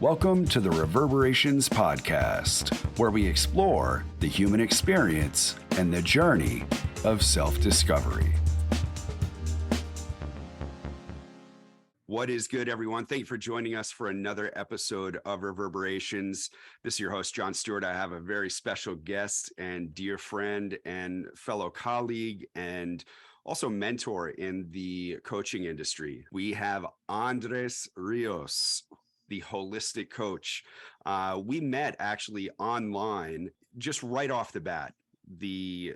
Welcome to the Reverberations podcast, where we explore the human experience and the journey of self-discovery. What is good, everyone? Thank you for joining us for another episode of Reverberations. This is your host, John Stuart. I have a very special guest and dear friend and fellow colleague and also mentor in the coaching industry. We have Andres Rios, the Holistik Coach. We met actually online just right off the bat. The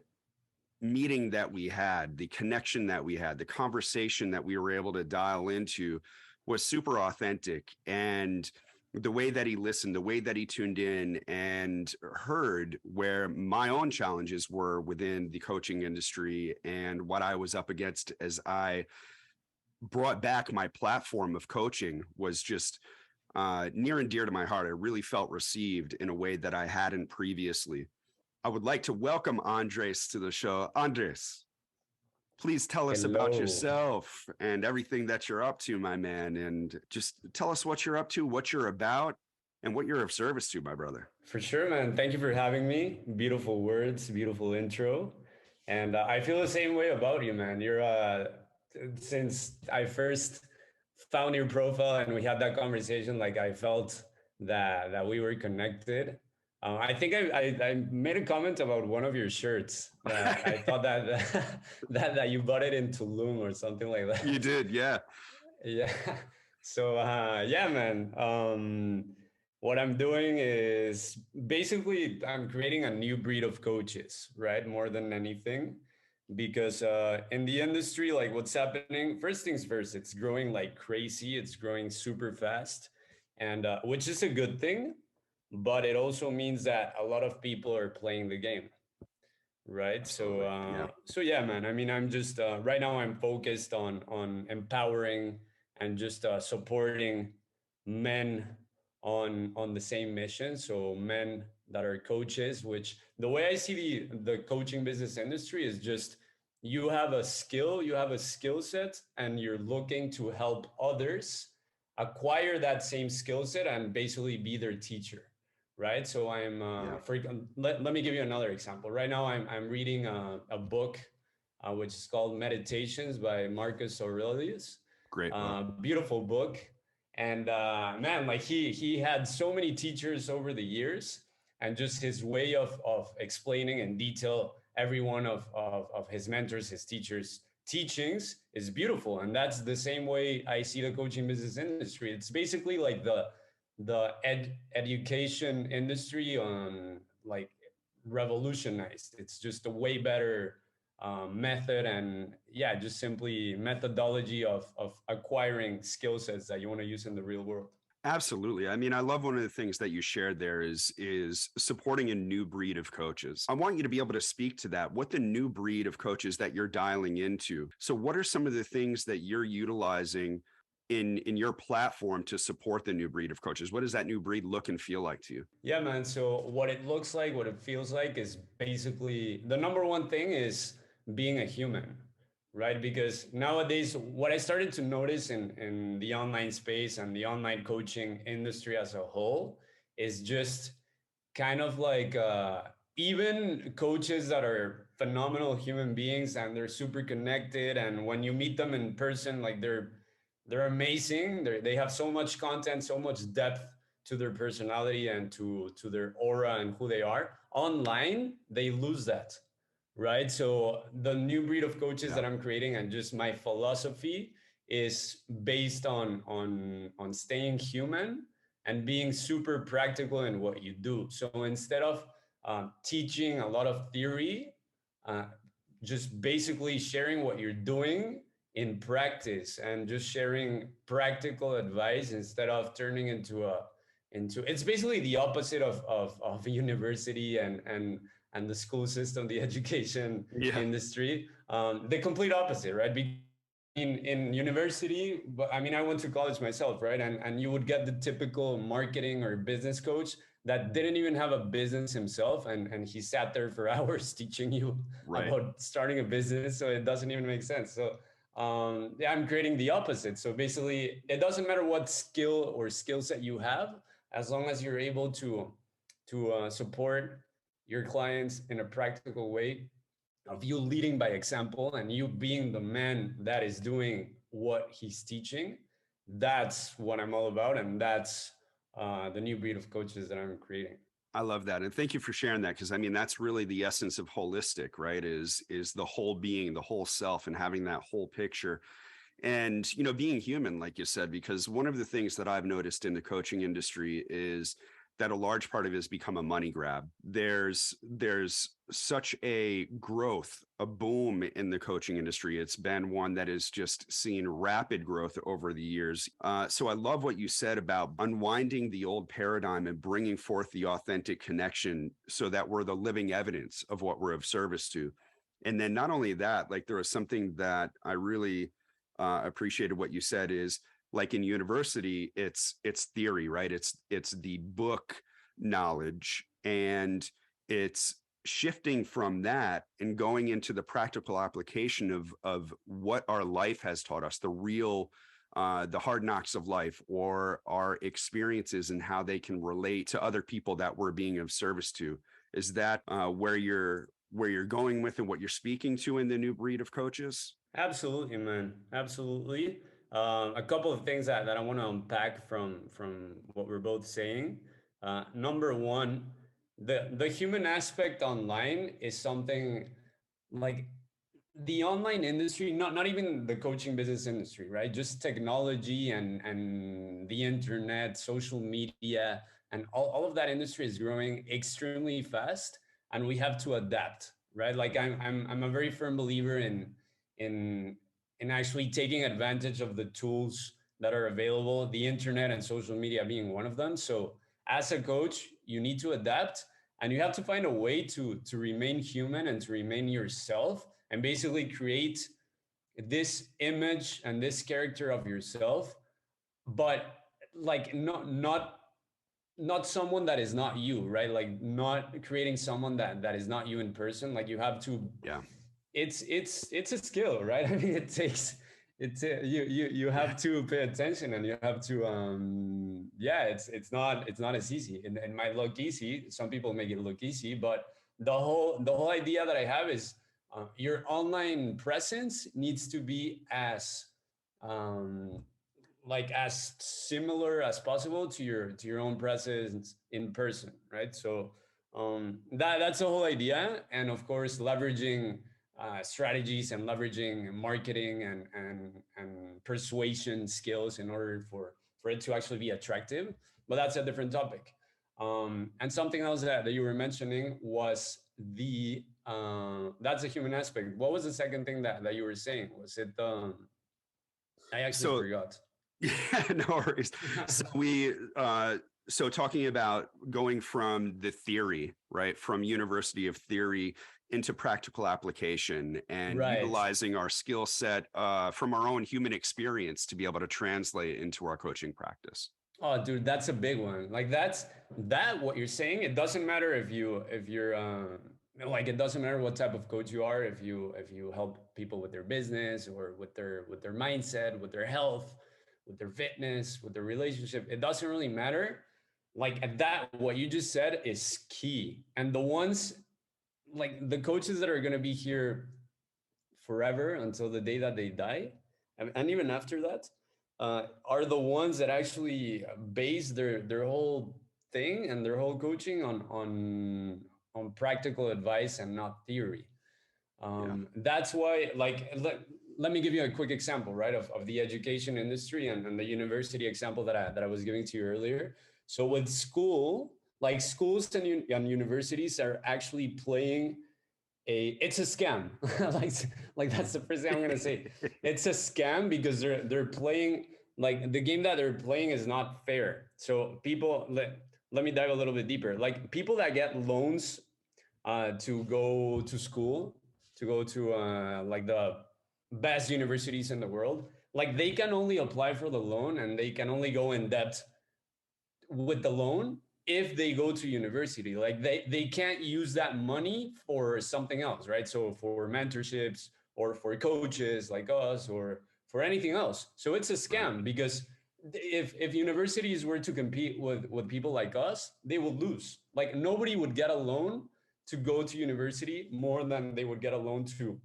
meeting that we had, the connection that we had, the conversation that we were able to dial into was super authentic. And the way that he listened, the way that he tuned in and heard where my own challenges were within the coaching industry and what I was up against as I brought back my platform of coaching was just near and dear to my heart. I really felt received in a way that I hadn't previously. I would like to welcome Andres to the show. Andres, please tell us about yourself and everything that you're up to, my man. And just tell us what you're up to, what you're about, and what you're of service to, my brother. For sure, man. Thank you for having me. Beautiful words, beautiful intro. And I feel the same way about you, man. You're, since I first found your profile and we had that conversation, like I felt that we were connected. I think I made a comment about one of your shirts. I thought that you bought it in Tulum or something like that. You did, yeah. Yeah. So yeah, man. What I'm doing is basically I'm creating a new breed of coaches, right? More than anything, because in the industry, like what's happening, first things first, it's growing like crazy. It's growing super fast, and which is a good thing, but it also means that a lot of people are playing the game, right? So yeah, man. I mean, I'm just right now I'm focused on empowering and just supporting men on the same mission. So men that are coaches, which the way I see the coaching business industry is just you have a skill, you have a skill set, and you're looking to help others acquire that same skill set and basically be their teacher, right? So I'm let me give you another example. Right now I'm reading a book which is called Meditations by Marcus Aurelius. Great book. Beautiful book. And man, like he had so many teachers over the years, and just his way of explaining in detail every one of his mentors, his teachers' teachings is beautiful. And that's the same way I see the coaching business industry. It's basically like the education industry on like revolutionized. It's just a way better method, and yeah, just simply methodology of acquiring skill sets that you want to use in the real world. Absolutely. I mean, I love one of the things that you shared there is supporting a new breed of coaches. I want you to be able to speak to that, what the new breed of coaches that you're dialing into. So what are some of the things that you're utilizing in your platform to support the new breed of coaches? What does that new breed look and feel like to you? Yeah, man. So what it looks like, what it feels like is basically the number one thing is being a human, right? Because nowadays, what I started to notice in the online space and the online coaching industry as a whole is just kind of like even coaches that are phenomenal human beings and they're super connected. And when you meet them in person, like they're amazing. They have so much content, so much depth to their personality and to their aura and who they are. Online, they lose that, right? So the new breed of coaches that I'm creating and just my philosophy is based on staying human and being super practical in what you do. So instead of teaching a lot of theory, uh, just basically sharing what you're doing in practice and just sharing practical advice instead of turning into it's basically the opposite of university and the school system, the education industry, the complete opposite, right? In university, but I mean, I went to college myself, right? And you would get the typical marketing or business coach that didn't even have a business himself, and he sat there for hours teaching you about starting a business, so it doesn't even make sense. So Yeah, I'm creating the opposite. So basically, it doesn't matter what skill or skill set you have, as long as you're able to support your clients in a practical way, of you leading by example and you being the man that is doing what he's teaching. That's what I'm all about, and that's the new breed of coaches that I'm creating. I love that. And thank you for sharing that. Cause I mean, that's really the essence of holistic, right? Is the whole being, the whole self, and having that whole picture. And, being human, like you said, because one of the things that I've noticed in the coaching industry is that a large part of it has become a money grab. There's such a growth, a boom in the coaching industry. It's been one that has just seen rapid growth over the years. So I love what you said about unwinding the old paradigm and bringing forth the authentic connection so that we're the living evidence of what we're of service to. And then not only that, like there was something that I really appreciated what you said is like in university, it's theory, right? It's the book knowledge, and it's shifting from that and going into the practical application of what our life has taught us, the real the hard knocks of life, or our experiences and how they can relate to other people that we're being of service to. Is that where you're going with and what you're speaking to in the new breed of coaches? Absolutely, man. Absolutely. A couple of things that I want to unpack from what we're both saying. Number one, the human aspect online is something like the online industry, not even the coaching business industry, right? Just technology and the internet, social media, and all of that industry is growing extremely fast, and we have to adapt, right? Like I'm a very firm believer in in actually taking advantage of the tools that are available, the internet and social media being one of them. So as a coach, you need to adapt, and you have to find a way to remain human and to remain yourself, and basically create this image and this character of yourself, but like not someone that is not you, right? Like not creating someone that is not you in person. Like you have to, Yeah. it's a skill, right? I mean, it takes you have to pay attention, and you have to yeah, it's not as easy. It might look easy, some people make it look easy, but the whole idea that I have is your online presence needs to be as um like as similar as possible to your own presence in person, right? So that's the whole idea, and of course leveraging strategies and leveraging marketing and persuasion skills in order for it to actually be attractive. But that's a different topic. And something else that you were mentioning was the that's a human aspect. What was the second thing that you were saying? Was it I actually So forgot. yeah, no worries. So so talking about going from the theory, right, from university of theory into practical application and Right. utilizing our skill set from our own human experience to be able to translate into our coaching practice. Oh, dude, that's a big one. Like that what you're saying. It doesn't matter if you're like it doesn't matter what type of coach you are. If you help people with their business or with their mindset, with their health, with their fitness, with their relationship, it doesn't really matter. Like at that, what you just said is key. And the ones like the coaches that are gonna be here forever until the day that they die, and even after that, are the ones that actually base their whole thing and their whole coaching on practical advice and not theory. Yeah. That's why, like, let me give you a quick example, right, of the education industry and the university example that I was giving to you earlier. So with school, like schools and universities are actually playing it's a scam. like like that's the first thing I'm gonna say. It's a scam because they're playing like the game that they're playing is not fair. So people let me dive a little bit deeper. Like people that get loans to go to school, to go to like the best universities in the world, like they can only apply for the loan and they can only go in debt with the loan if they go to university. Like they can't use that money for something else, right? So for mentorships or for coaches like us, or for anything else. So it's a Right. scam, because if universities were to compete with people like us, they would lose. Like, nobody would get a loan to go to university more than they would get a loan to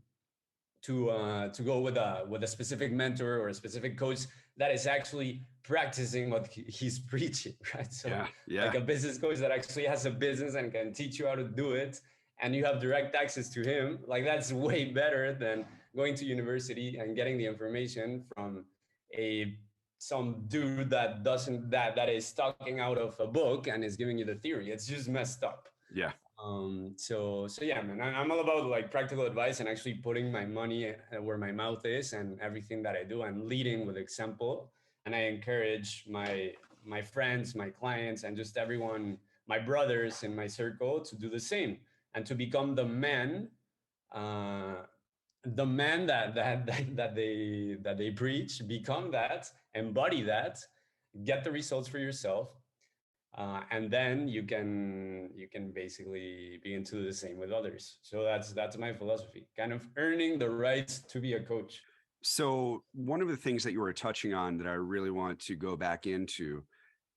go with a specific mentor or a specific coach that is actually practicing what he's preaching, right? So, Yeah. like Yeah. a business coach that actually has a business and can teach you how to do it, and you have direct access to him, like, that's way better than going to university and getting the information from a some dude that doesn't that is talking out of a book and is giving you the theory. It's just messed up. Yeah. So yeah, man, I'm all about like practical advice and actually putting my money where my mouth is, and everything that I do, and leading with example. And I encourage my friends, my clients, and just everyone, my brothers in my circle, to do the same, and to become uh, the man that they preach. Become that, embody that, get the results for yourself, and then you can basically begin to do the same with others. So that's my philosophy, kind of earning the right to be a coach. So one of the things that you were touching on that I really want to go back into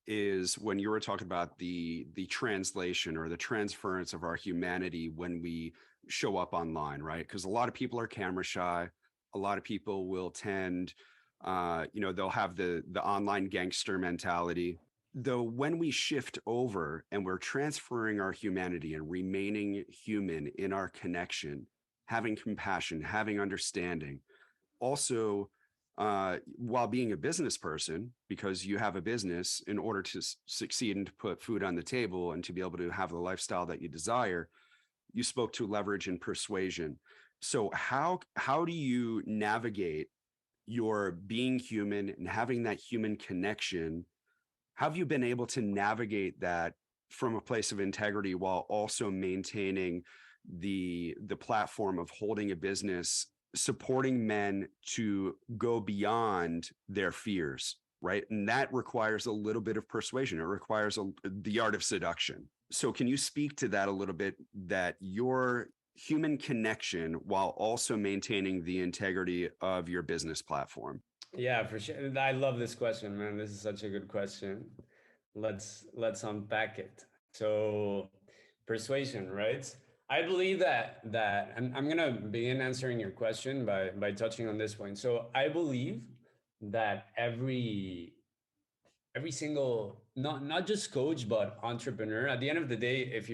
is when you were talking about the translation or the transference of our humanity when we show up online, right? Because a lot of people are camera shy. A lot of people will tend, they'll have the online gangster mentality. Though when we shift over and we're transferring our humanity and remaining human in our connection, having compassion, having understanding, also while being a business person, because you have a business in order to succeed and to put food on the table and to be able to have the lifestyle that you desire, you spoke to leverage and persuasion. So how do you navigate your being human and having that human connection? How have you been able to navigate that from a place of integrity while also maintaining the platform of holding a business, supporting men to go beyond their fears, right? And that requires a little bit of persuasion. It requires the art of seduction. So can you speak to that a little bit, that your human connection while also maintaining the integrity of your business platform? Yeah, for sure. I love this question, man. This is such a good question. Let's unpack it. So, persuasion, right? I believe that I'm gonna begin answering your question by touching on this point. So I believe that every single, not just coach but entrepreneur, at the end of the day, if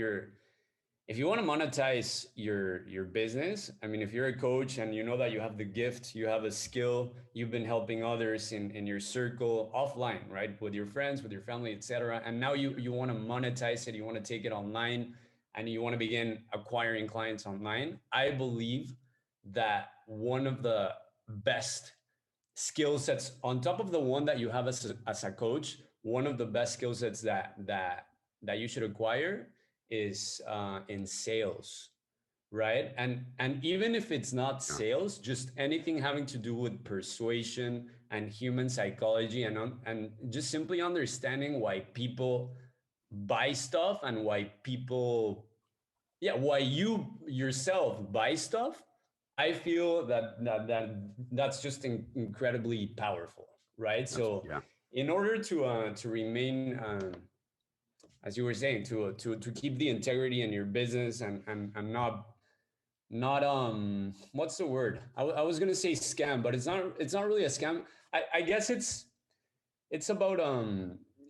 you want to monetize your business, I mean, if you're a coach and you know that you have the gift, you have a skill, you've been helping others in your circle offline, right, with your friends, with your family, etc., and now you want to monetize it, you want to take it online, and you want to begin acquiring clients online, I believe that one of the best skill sets, on top of the one that you have as a coach, one of the best skill sets that you should acquire is in sales, right? And even if it's not Yeah. sales, just anything having to do with persuasion and human psychology, and just simply understanding why people buy stuff, and why people, yeah, why you yourself buy stuff. I feel that's just incredibly powerful, right? So Yeah. in order to remain, as you were saying, to keep the integrity in your business, and not what's the word, I was gonna say scam, but it's not really a scam. I guess it's about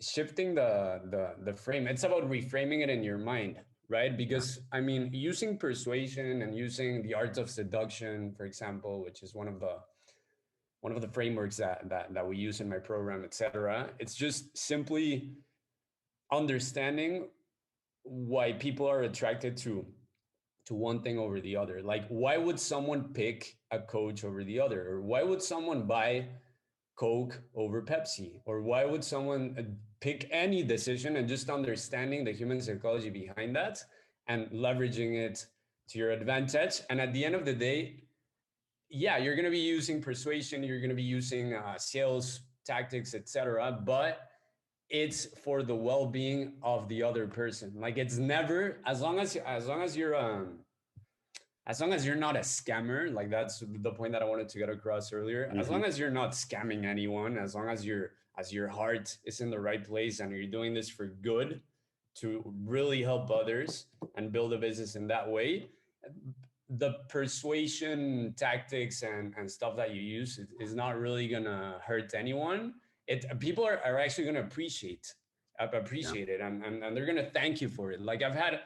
shifting the frame. It's about reframing it in your mind, right? Yeah. Because I mean, using persuasion and using the art of seduction, for example, which is one of the frameworks that we use in my program, etc., it's just simply understanding why people are attracted to one thing over the other. Like, why would someone pick a coach over the other, or why would someone buy Coke over Pepsi? Or why would someone pick any decision? And just understanding the human psychology behind that and leveraging it to your advantage. And at the end of the day, yeah, you're going to be using persuasion, you're going to be using sales tactics, etc. But it's for the well-being of the other person. Like, it's never, as long as you're as long as you're not a scammer, like that's the point that I wanted to get across earlier. As Mm-hmm. long as you're not scamming anyone, as long as your heart is in the right place and you're doing this for good to really help others and build a business in that way, the persuasion tactics and stuff that you use is not really gonna hurt anyone. People are actually gonna Yeah. appreciate it, and they're gonna thank you for it. Like I've had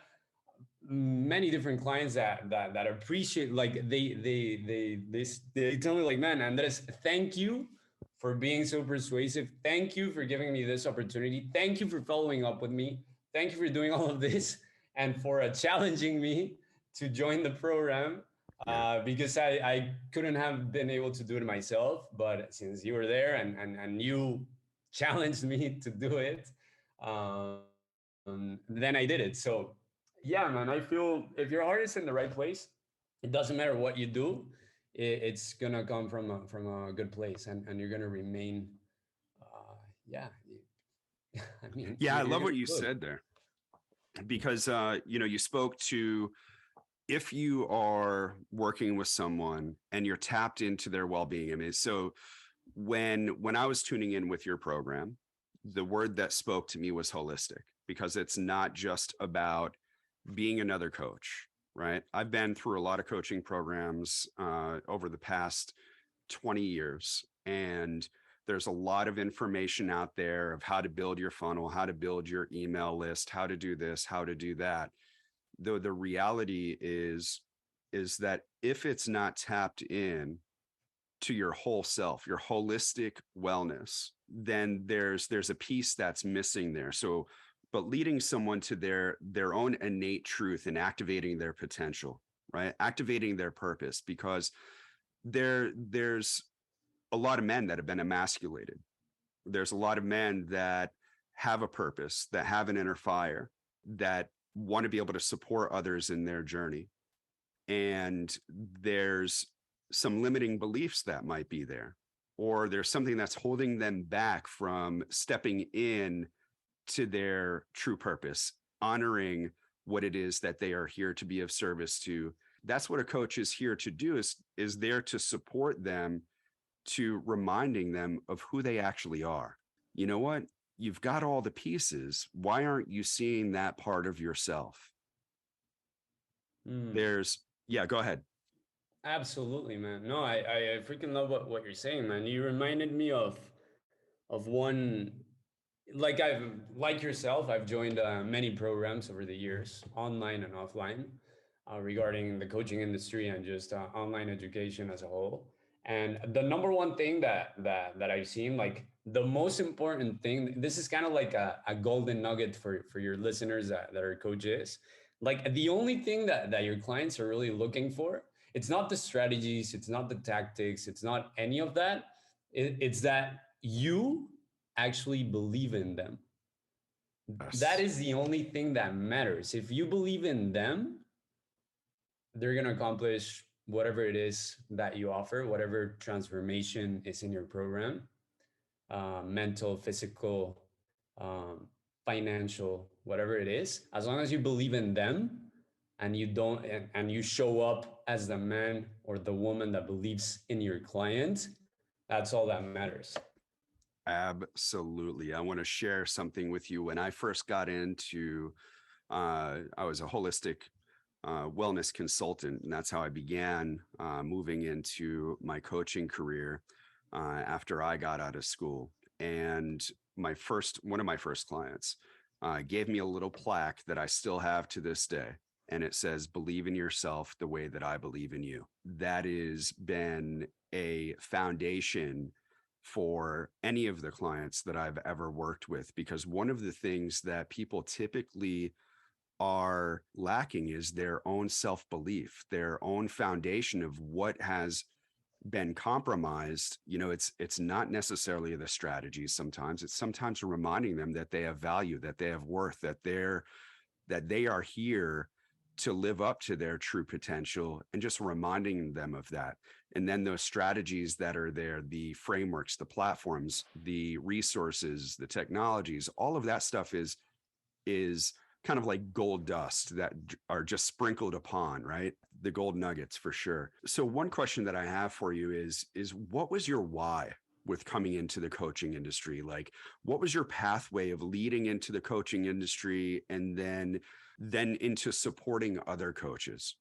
many different clients that appreciate, like they tell me like, man, Andres, thank you for being so persuasive, thank you for giving me this opportunity, thank you for following up with me, thank you for doing all of this, and for challenging me to join the program, Yeah. because I couldn't have been able to do it myself, but since you were there and you challenged me to do it, then I did it. So yeah, man, I feel if your heart is in the right place, it doesn't matter what you do, it's gonna come from a good place, and you're gonna remain, yeah. I mean, Yeah, I you're love gonna what you be good. said there because you spoke to, if you are working with someone and you're tapped into their well-being. I mean, so when I was tuning in with your program, the word that spoke to me was holistic, because it's not just about being another coach, right? I've been through a lot of coaching programs over the past 20 years, and there's a lot of information out there of how to build your funnel, how to build your email list, how to do this, how to do that. Though the reality is that if it's not tapped in to your whole self, your holistic wellness, then there's a piece that's missing there. So, but leading someone to their own innate truth and activating their potential, right? Activating their purpose, because there's a lot of men that have been emasculated. There's a lot of men that have a purpose, that have an inner fire, that want to be able to support others in their journey. And there's some limiting beliefs that might be there, or there's something that's holding them back from stepping in to their true purpose, honoring what it is that they are here to be of service to. That's what a coach is here to do, is there to support them, to reminding them of who they actually are. You know what? You've got all the pieces. Why aren't you seeing that part of yourself? Mm. There's, yeah, go ahead. Absolutely, man. No, I freaking love what you're saying, man. You reminded me of one, like like yourself, I've joined many programs over the years, online and offline, regarding the coaching industry and just online education as a whole. And the number one thing that I've seen, like the most important thing, this is kind of like a golden nugget for your listeners that are coaches. Like the only thing that your clients are really looking for, it's not the strategies, it's not the tactics, it's not any of that. It's that you actually believe in them. That Yes. is the only thing that matters. If you believe in them, they're going to accomplish whatever it is that you offer, whatever transformation is in your program, mental, physical, um, financial, whatever it is. As long as you believe in them and you don't, and you show up as the man or the woman that believes in your client, that's all that matters. Absolutely. I want to share something with you. When I first got into, I was a holistic wellness consultant, and that's how I began moving into my coaching career after I got out of school. And one of my first clients gave me a little plaque that I still have to this day. And it says, "Believe in yourself the way that I believe in you." That has been a foundation for any of the clients that I've ever worked with, because one of the things that people typically are lacking is their own self-belief, their own foundation of what has been compromised. It's not necessarily the strategies. Sometimes it's sometimes reminding them that they have value, that they have worth, that they are here to live up to their true potential, and just reminding them of that. And then those strategies that are there, the frameworks, the platforms, the resources, the technologies, all of that stuff is kind of like gold dust that are just sprinkled upon, right? The gold nuggets for sure. So one question that I have for you is what was your why with coming into the coaching industry? Like, what was your pathway of leading into the coaching industry and then into supporting other coaches?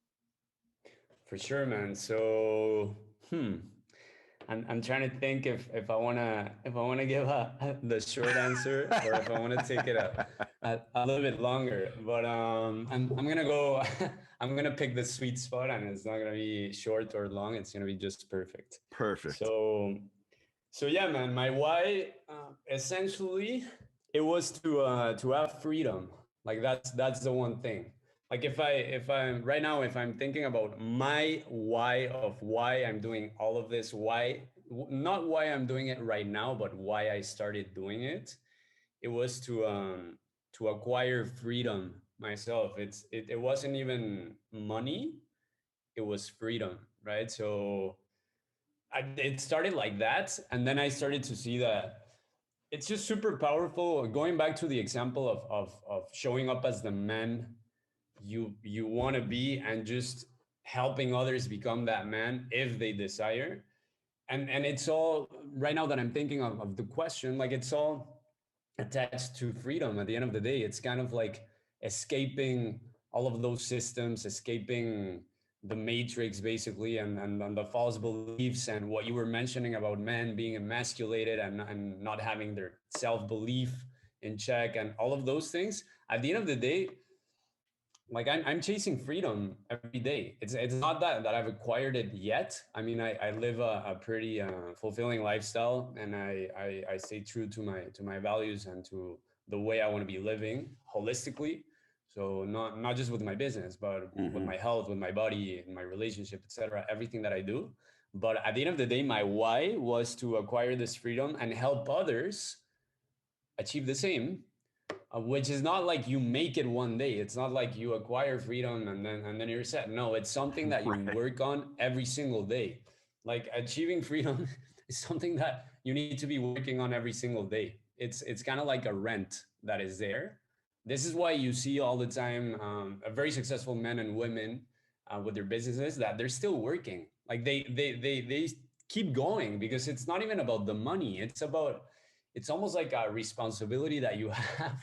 For sure, man. So, I'm trying to think if I wanna give the short answer or if I want to take it a little bit longer. But I'm gonna go. I'm gonna pick the sweet spot, and it's not gonna be short or long. It's gonna be just perfect. Perfect. So yeah, man. My why, essentially, it was to have freedom. Like that's the one thing. Like if I'm right now, if I'm thinking about my why of why I'm doing all of this, why, not why I'm doing it right now, but why I started doing it, it was to acquire freedom myself. It wasn't even money, it was freedom, right? So it started like that, and then I started to see that it's just super powerful. Going back to the example of showing up as the man you want to be, and just helping others become that man if they desire. And it's all, right now that I'm thinking of the question, like it's all attached to freedom. At the end of the day, it's kind of like escaping all of those systems, escaping the matrix basically, and the false beliefs, and what you were mentioning about men being emasculated and not having their self-belief in check, and all of those things. At the end of the day, like I'm chasing freedom every day. It's not that I've acquired it yet. I mean, I live a pretty fulfilling lifestyle, and I stay true to my values and to the way I want to be living holistically. So not just with my business, but with Mm-hmm. my health, with my body, my relationship, etc. Everything that I do. But at the end of the day, my why was to acquire this freedom and help others achieve the same, which is not like you make it one day. It's not like you acquire freedom and then you're set. No, it's something that you Right. work on every single day. Like achieving freedom is something that you need to be working on every single day. It's kind of like a rent that is there. This is why you see all the time a very successful men and women with their businesses, that they're still working. Like they keep going, because it's not even about the money. It's almost like a responsibility that you have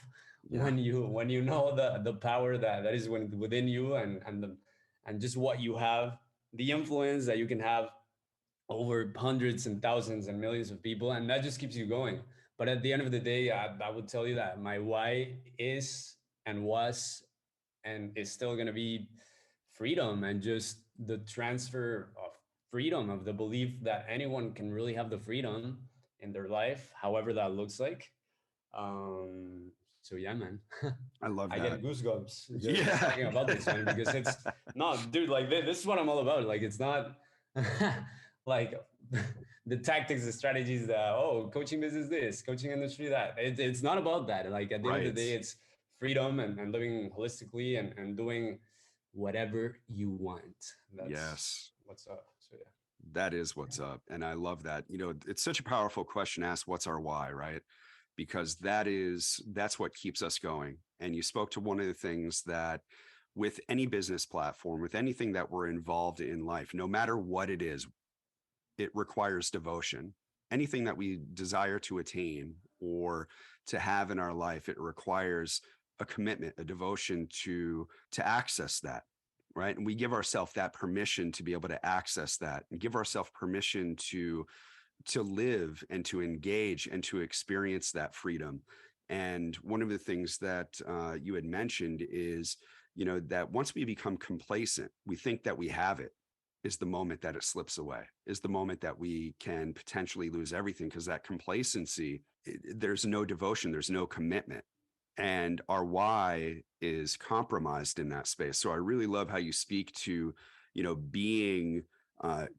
Yeah. when you know the power that is within you, and just what you have, the influence that you can have over hundreds and thousands and millions of people, and that just keeps you going. But at the end of the day, I would tell you that my why is, and was, and is still going to be freedom, and just the transfer of freedom, of the belief that anyone can really have the freedom in their life, however that looks like. So yeah, man. I love I that. get goosebumps just Yeah. talking about this, man, because it's not, dude, like this is what I'm all about. Like it's not like the tactics, the strategies, coaching business this, coaching industry that. It's not about that. Like at the end of the Right. day, it's freedom, and living holistically, and doing whatever you want. That's Yes. what's up. So yeah. That is what's up. And I love that. It's such a powerful question to ask, what's our why, right? Because that's what keeps us going. And you spoke to one of the things that with any business platform, with anything that we're involved in life, no matter what it is, it requires devotion. Anything that we desire to attain or to have in our life, it requires a commitment, a devotion to access that, right? And we give ourselves that permission to be able to access that, and give ourselves permission to live and to engage and to experience that freedom. And one of the things that you had mentioned is, that once we become complacent, we think that we have it, is the moment that it slips away, is the moment that we can potentially lose everything, because that complacency, there's no devotion, there's no commitment. And our why is compromised in that space. So I really love how you speak to, being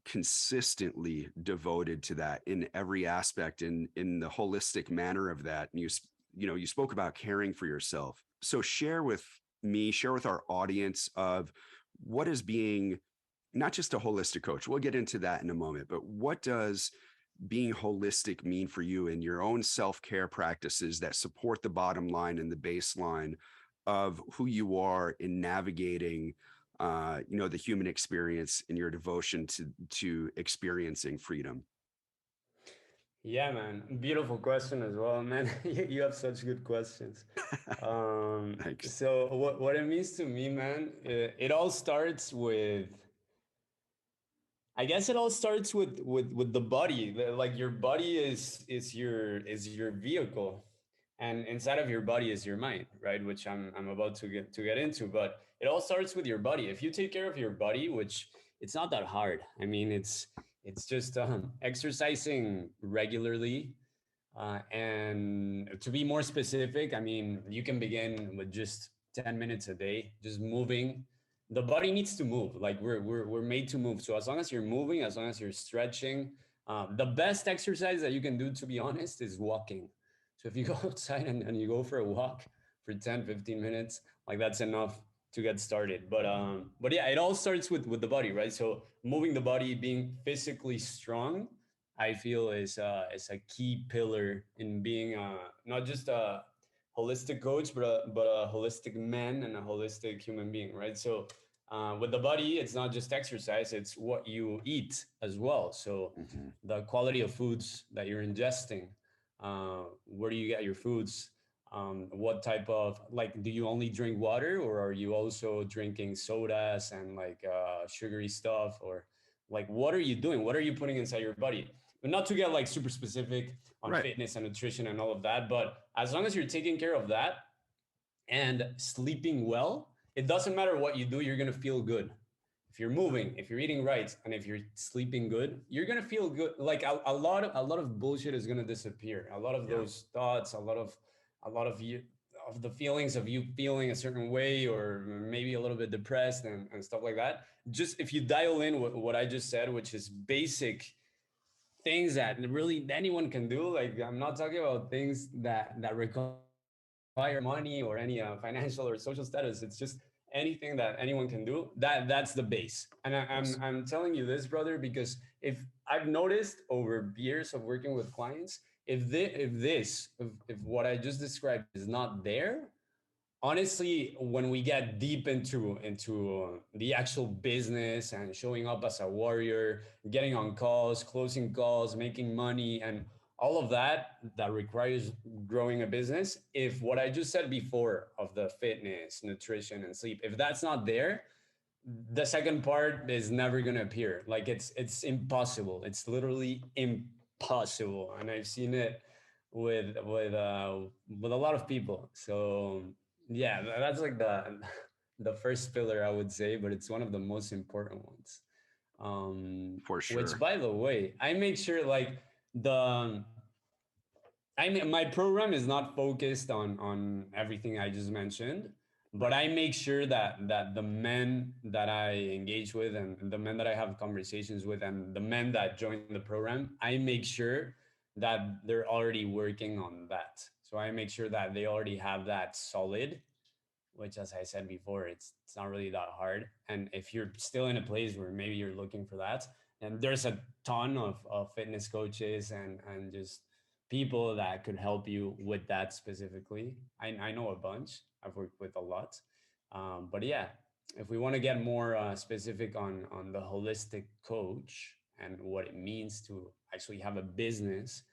consistently devoted to that in every aspect, in the holistic manner of that. And you spoke about caring for yourself. So share with me, share with our audience of what is being not just a holistic coach. We'll get into that in a moment, but what does being holistic mean for you in your own self-care practices that support the bottom line and the baseline of who you are in navigating, the human experience and your devotion to experiencing freedom? Yeah, man. Beautiful question as well, man. You have such good questions. Thanks. So what it means to me, man, it all starts with, I guess it all starts with the body. Like your body is your vehicle, and inside of your body is your mind, right? Which I'm about to get into. But it all starts with your body. If you take care of your body, which it's not that hard. I mean, it's just exercising regularly, and to be more specific, I mean, you can begin with just 10 minutes a day, just moving. The body needs to move. Like we're made to move. So as long as you're moving, as long as you're stretching, the best exercise that you can do, to be honest, is walking. So if you go outside and you go for a walk for 10, 15 minutes, like that's enough to get started. But yeah, it all starts with the body, right? So moving the body, being physically strong, I feel is a key pillar in being not just a holistic coach, but a holistic man and a holistic human being, right? So with the body, it's not just exercise; it's what you eat as well. So Hmm. the quality of foods that you're ingesting, where do you get your foods? What type of, like, do you only drink water, or are you also drinking sodas and like sugary stuff, or like what are you doing? What are you putting inside your body? But not to get like super specific on Right. fitness and nutrition and all of that, but as long as you're taking care of that and sleeping well, it doesn't matter what you do, you're going to feel good. If you're moving, if you're eating right, and if you're sleeping good, you're going to feel good. Like a lot of bullshit is going to disappear. A lot of Yeah. those thoughts, a lot of you, of the feelings of you feeling a certain way, or maybe a little bit depressed and stuff like that. Just if you dial in what I just said, which is basic things that really anyone can do. Like I'm not talking about things that require money or any financial or social status. It's just anything that anyone can do. That's the base. And Yes. I'm telling you this, brother, because if I've noticed over years of working with clients, if what I just described is not there, honestly, when we get deep into the actual business and showing up as a warrior, getting on calls, closing calls, making money, and all of that requires growing a business, if what I just said before of the fitness, nutrition, and sleep, if that's not there, the second part is never going to appear. Like it's impossible. It's literally impossible, and I've seen it with a lot of people. So yeah, that's like the first pillar, I would say, but it's one of the most important ones. For Which, sure. by the way, I make sure like the I mean, my program is not focused on everything I just mentioned, but Right. I make sure that the men that I engage with and the men that I have conversations with and the men that join the program, I make sure that they're already working on that. So I make sure that they already have that solid, which, as I said before, it's not really that hard. And if you're still in a place where maybe you're looking for that, and there's a ton of fitness coaches and just people that could help you with that specifically. I know a bunch. I've worked with a lot. But yeah, if we want to get more specific on the holistic coach and what it means to actually have a business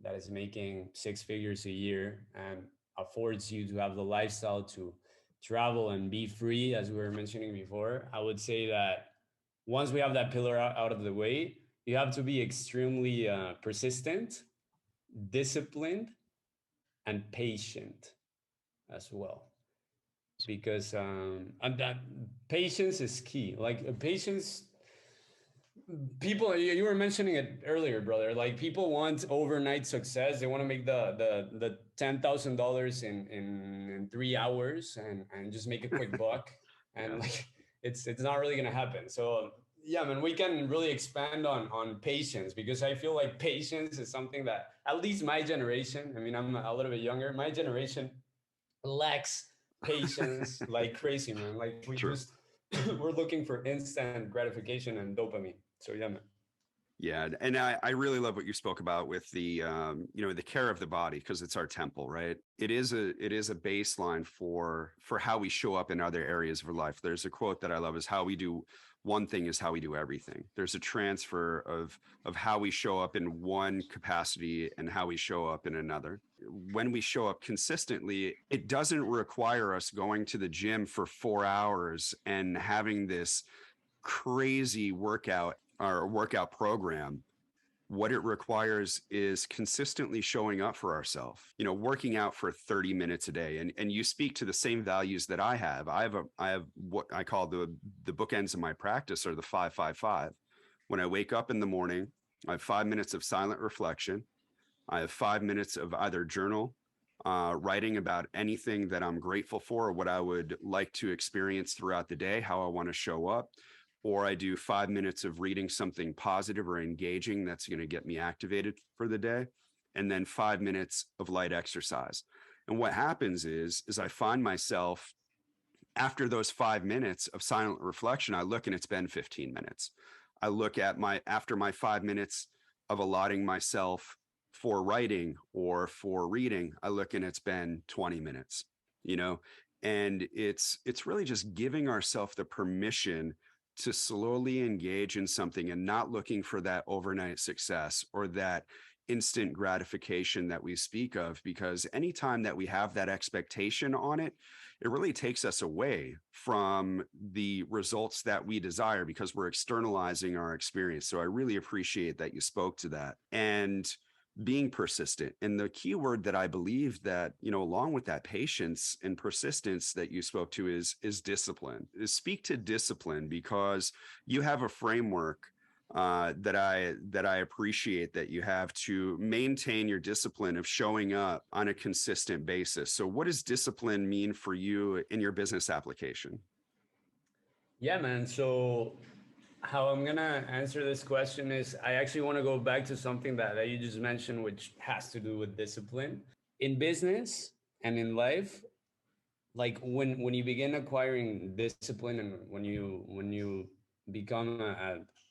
that is making six figures a year and affords you to have the lifestyle to travel and be free, as we were mentioning before, I would say that once we have that pillar out of the way, you have to be extremely persistent, disciplined, and patient as well. Because and that patience is key. Like patience, people, you were mentioning it earlier, brother. Like people want overnight success. They want to make the $10,000 in 3 hours and just make a quick buck. And Yeah. like it's not really gonna happen. So yeah, man, we can really expand on patience, because I feel like patience is something that at least my generation. I mean, I'm a little bit younger. My generation lacks patience like crazy, man. Like we True. just we're looking for instant gratification and dopamine. So yeah, man. Yeah, and I really love what you spoke about with the the care of the body, because it's our temple, right? It is a baseline for how we show up in other areas of our life. There's a quote that I love: is how we do one thing is how we do everything. There's a transfer of how we show up in one capacity and how we show up in another. When we show up consistently, it doesn't require us going to the gym for 4 hours and having this crazy workout or workout program. What it requires is consistently showing up for ourselves, working out for 30 minutes a day. And you speak to the same values that I have. I have what I call the bookends of my practice, or the 5-5-5. When I wake up in the morning, I have 5 minutes of silent reflection. I have 5 minutes of either journal, writing about anything that I'm grateful for, or what I would like to experience throughout the day, how I want to show up. Or I do 5 minutes of reading something positive or engaging that's going to get me activated for the day. And then 5 minutes of light exercise. And what happens is I find myself, after those 5 minutes of silent reflection, I look and it's been 15 minutes. I look at after my 5 minutes of allotting myself for writing or for reading, I look and it's been 20 minutes, and it's really just giving ourselves the permission to slowly engage in something and not looking for that overnight success or that instant gratification that we speak of, because anytime that we have that expectation on it, it really takes us away from the results that we desire, because we're externalizing our experience. So I really appreciate that you spoke to that. And being persistent. And the key word that I believe that, along with that patience and persistence that you spoke to is discipline. Speak to discipline, because you have a framework that I appreciate that you have to maintain your discipline of showing up on a consistent basis. So what does discipline mean for you in your business application? Yeah, man. So how I'm gonna answer this question is, I actually want to go back to something that you just mentioned, which has to do with discipline in business and in life. Like when you begin acquiring discipline, and when you become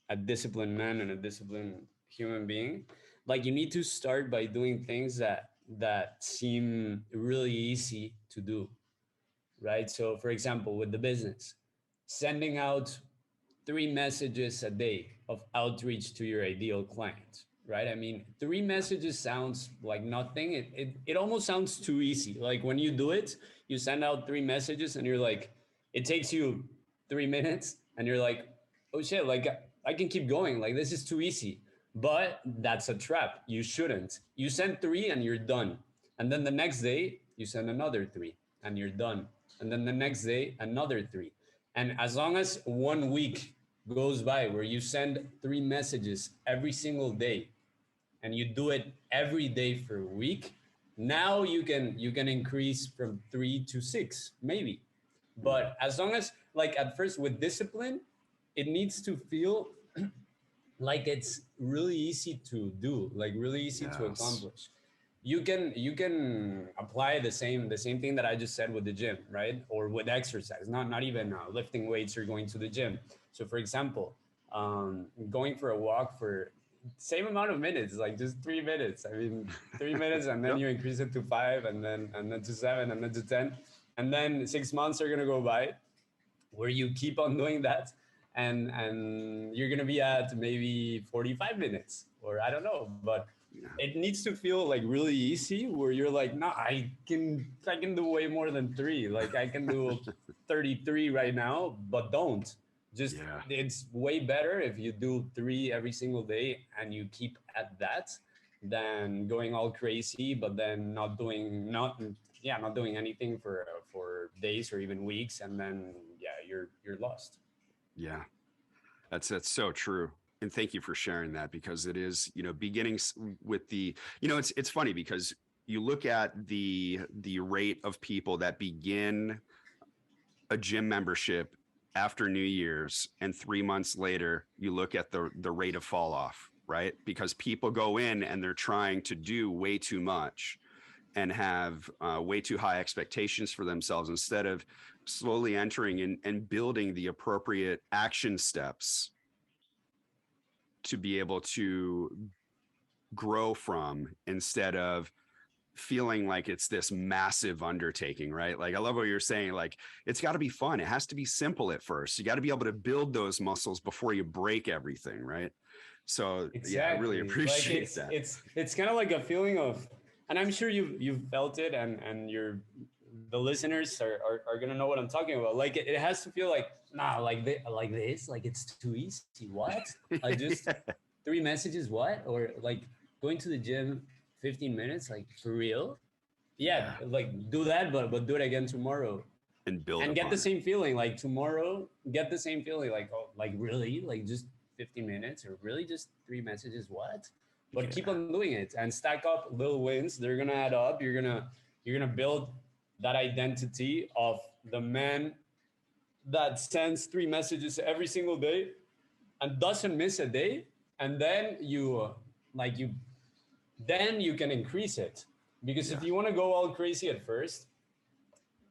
a disciplined man and a disciplined human being, like you need to start by doing things that seem really easy to do, right? So for example, with the business, sending out 3 messages a day of outreach to your ideal client, right? I mean, 3 messages sounds like nothing. It almost sounds too easy. Like when you do it, you send out 3 messages and you're like, it takes you 3 minutes and you're like, oh shit, like I can keep going. Like this is too easy. But that's a trap. You shouldn't. You send three and you're done. And then the next day, you send another three and you're done. And then the next day, another three. And as long as 1 week goes by where you send 3 messages every single day, and you do it every day for a week, now you can increase from 3 to 6 maybe. But as long as, like, at first with discipline, it needs to feel like it's really easy to do, like really easy to Yes. accomplish. You can apply the same thing that I just said with the gym, right? Or with exercise, not even lifting weights or going to the gym. So for example, going for a walk for same amount of minutes, like just 3 minutes. I mean, 3 minutes, and then Yep. you increase it to five, and then to seven, and then to 10, and then 6 months are gonna go by where you keep on doing that, and you're gonna be at maybe 45 minutes, or I don't know. But Yeah. it needs to feel like really easy, where you're like, no, I can do way more than three. Like I can do 33 right now, but don't. Just, Yeah. it's way better if you do three every single day and you keep at that, than going all crazy but then not doing anything for days or even weeks, and then yeah, you're lost. Yeah. That's so true. And thank you for sharing that, because it is, beginnings with it's funny, because you look at the rate of people that begin a gym membership after New Year's, and 3 months later, you look at the rate of fall off, right? Because people go in and they're trying to do way too much and have way too high expectations for themselves, instead of slowly entering and building the appropriate action steps to be able to grow from, instead of feeling like it's this massive undertaking, right? Like, I love what you're saying. Like, it's got to be fun. It has to be simple at first. You got to be able to build those muscles before you break everything, right? So yeah, I really Exactly. Like appreciate that. it's kind of like a feeling of, and I'm sure you've felt it, and the listeners are gonna know what I'm talking about. Like it has to feel like, nah, like this, like it's too easy. What? I just three messages, what? Or like going to the gym 15 minutes, like for real? Yeah, Yeah, like do that, but do it again tomorrow. and build And get the upon it. same feeling like tomorrow, get the same feeling like, oh, like really, like just 15 minutes, or really just three messages, what? But keep Yeah, on doing it and stack up little wins. They're gonna add up. You're gonna build that identity of the man that sends three messages every single day and doesn't miss a day. And then like you then you can increase it, because yeah, if you want to go all crazy at first,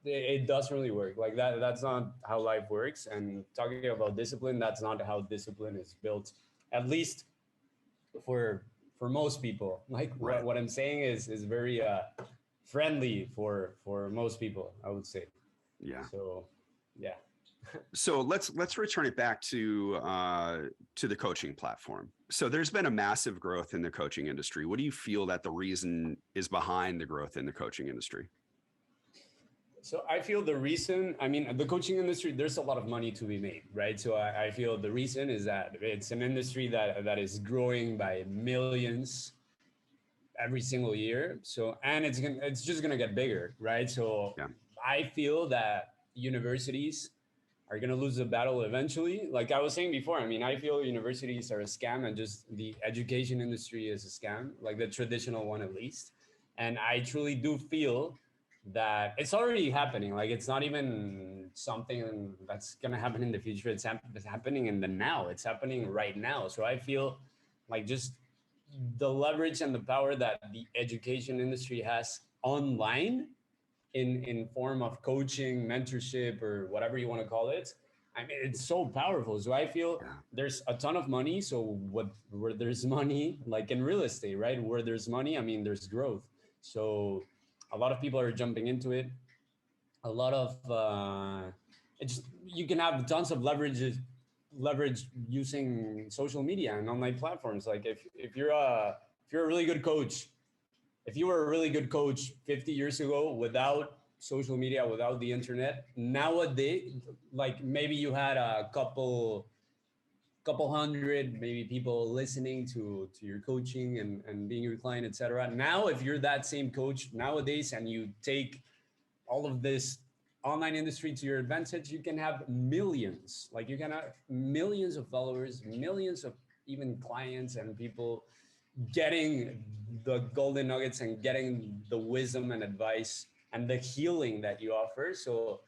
it doesn't really work like that. That's not how life works. And talking about discipline, that's not how discipline is built, at least for most people. Like right. what I'm saying is very friendly for most people, I would say. Yeah. So yeah. So let's return it back to the coaching platform. So there's been a massive growth in the coaching industry. What do you feel that the reason is behind the growth in the coaching industry? So I feel the reason, I mean, the coaching industry, there's a lot of money to be made, right? So I feel the reason is that it's an industry that is growing by millions every single year. So, and it's just gonna get bigger, right? So Yeah. I feel that universities are gonna lose the battle eventually. Like I was saying before, I mean, I feel universities are a scam, and just the education industry is a scam, like the traditional one at least. And I truly do feel that it's already happening. Like it's not even something that's gonna happen in the future. It's happening in the now. It's happening right now. So I feel like just the leverage and the power that the education industry has online in form of coaching, mentorship, or whatever you want to call it. I mean, it's so powerful. So I feel Yeah. there's a ton of money. So where there's money, like in real estate, right? Where there's money, I mean, there's growth. So a lot of people are jumping into it. A lot of it's you can have tons of leverage using social media and online platforms. Like if you're a really good coach, if you were a really good coach 50 years ago without social media, without the internet, nowadays, like maybe you had a couple hundred maybe people listening to your coaching and being your client, etc. Now, if you're that same coach nowadays and you take all of this online industry to your advantage, you can have millions. Like you can have millions of followers, millions of even clients and people getting the golden nuggets and getting the wisdom and advice and the healing that you offer. So